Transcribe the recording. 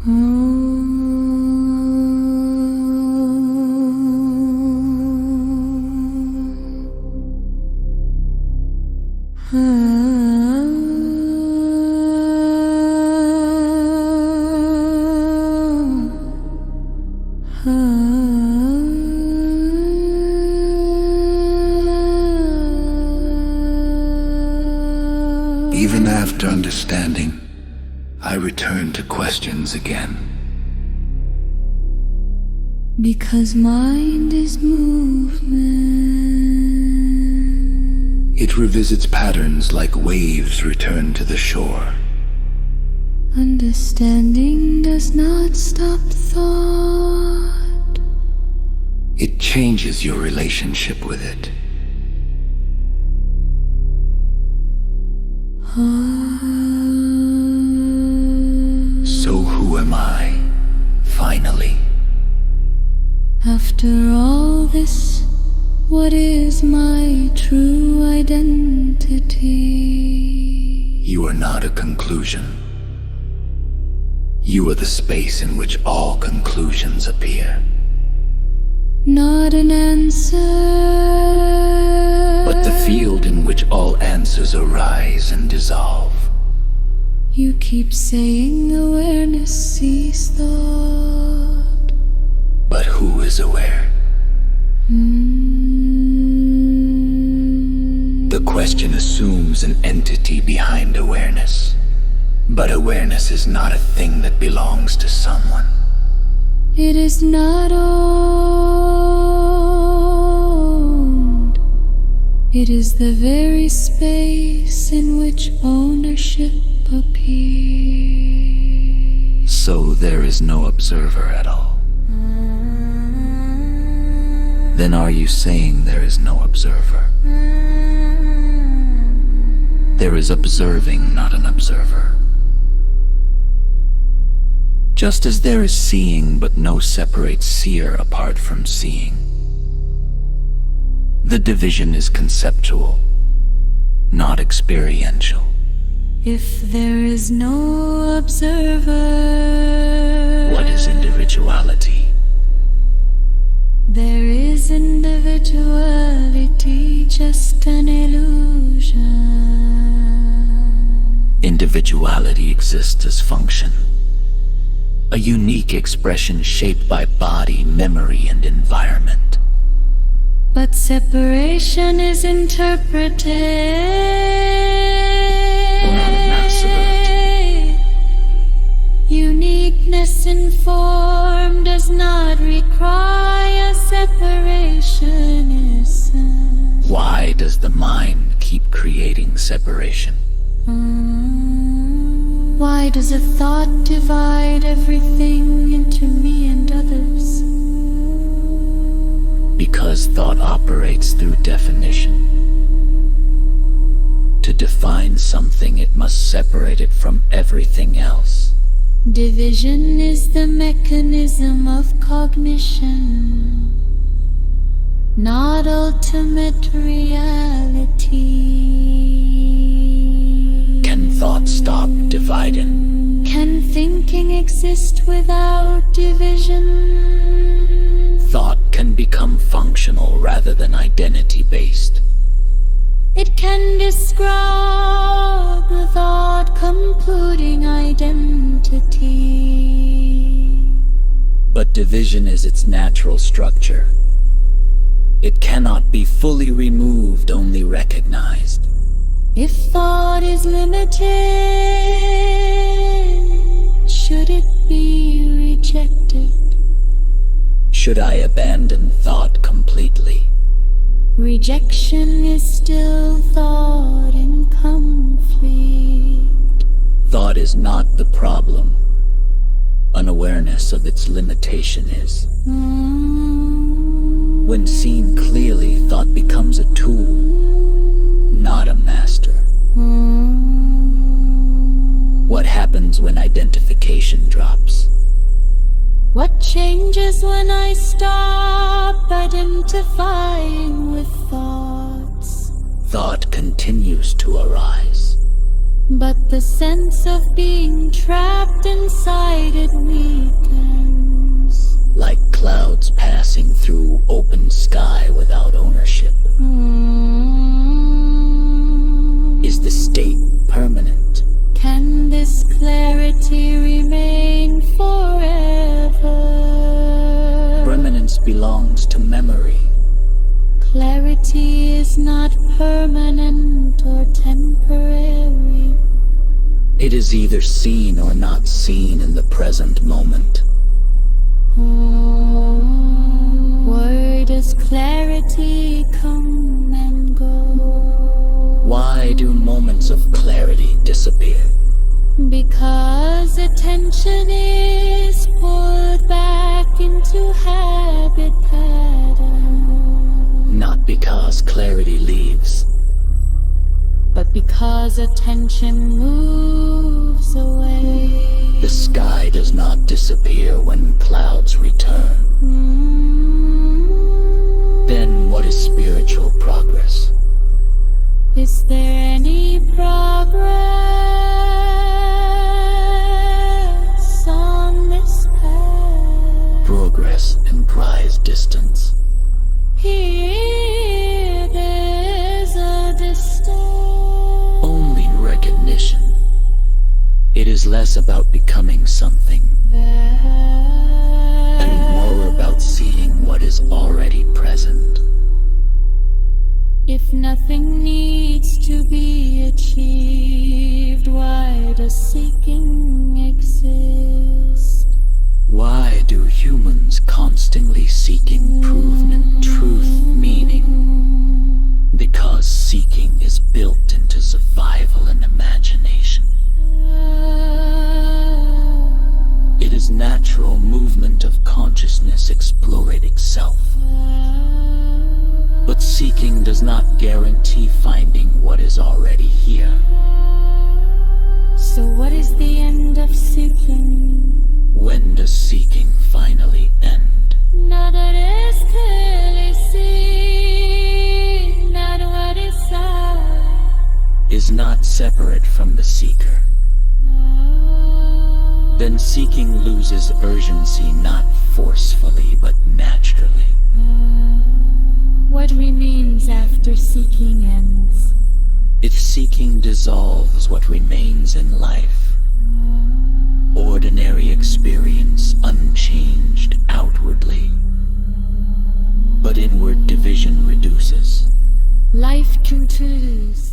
Even after understanding, I return to questions again. Because mind is movement. It revisits patterns like waves return to the shore. Understanding does not stop thought. It changes your relationship with it. So who am I, finally? After all this, what is my true identity? You are not a conclusion. You are the space in which all conclusions appear. Not an answer, but the field in which all answers arise and dissolve. You keep saying awareness sees thought. But who is aware? The question assumes an entity behind awareness. But awareness is not a thing that belongs to someone. It is not owned. It is the very space in which ownership appears. So there is no observer at all. Then are you saying there is no observer? There is observing, not an observer. Just as there is seeing but no separate seer apart from seeing. The division is conceptual, not experiential. If there is no observer, What is individuality? there is individuality, just an illusion. Individuality exists as function. A unique expression shaped by body, memory, and environment. But separation is interpreted. Uniqueness in form does not require separation, essence. Why does the mind keep creating separation? Why does a thought divide everything into me and others? Because thought operates through definition. To define something, it must separate it from everything else. Division is the mechanism of cognition, not ultimate reality. Can thought stop dividing? Can thinking exist without division? Thought can become functional rather than identity-based. It can describe the thought computing identity. But division is its natural structure. It cannot be fully removed, only recognized. If thought is limited, should it be rejected? Should I abandon thought completely? Rejection is still thought in conflict. Thought is not the problem. Unawareness of its limitation is. When seen clearly, thought becomes a tool, not a master. What happens when identification drops? What changes when I stop identifying with thoughts? Thought continues to arise. but the sense of being trapped inside it weakens. Like clouds passing through open sky without ownership. Is the state permanent? Can this clarity remain forever? Permanence belongs to memory. Clarity is not permanent or temporary. It is either seen or not seen in the present moment. Where does clarity come and go? Why do moments of clarity disappear? Because attention is pulled back into habit pattern. Not because clarity leaves, but because attention moves away. The sky does not disappear when clouds return. Then what is spiritual progress? Is there any progress on this path? Progress implies distance. Here there's a distance. Only recognition. It is less about becoming something and more about seeing what is already present. If nothing needs to be achieved, why does seeking exist? Why do humans constantly seek improvement, truth, meaning? Because seeking is built into survival and imagination. It is natural movement of consciousness exploring self. But seeking does not guarantee finding what is already here. So what is the end of seeking? When does seeking finally end? Not what is clearly seen, not what is I. Is not separate from the seeker. Then seeking loses urgency not forcefully but naturally. What remains after seeking ends? If seeking dissolves what remains in life, ordinary experience unchanged outwardly, but inward division reduces. Life concludes.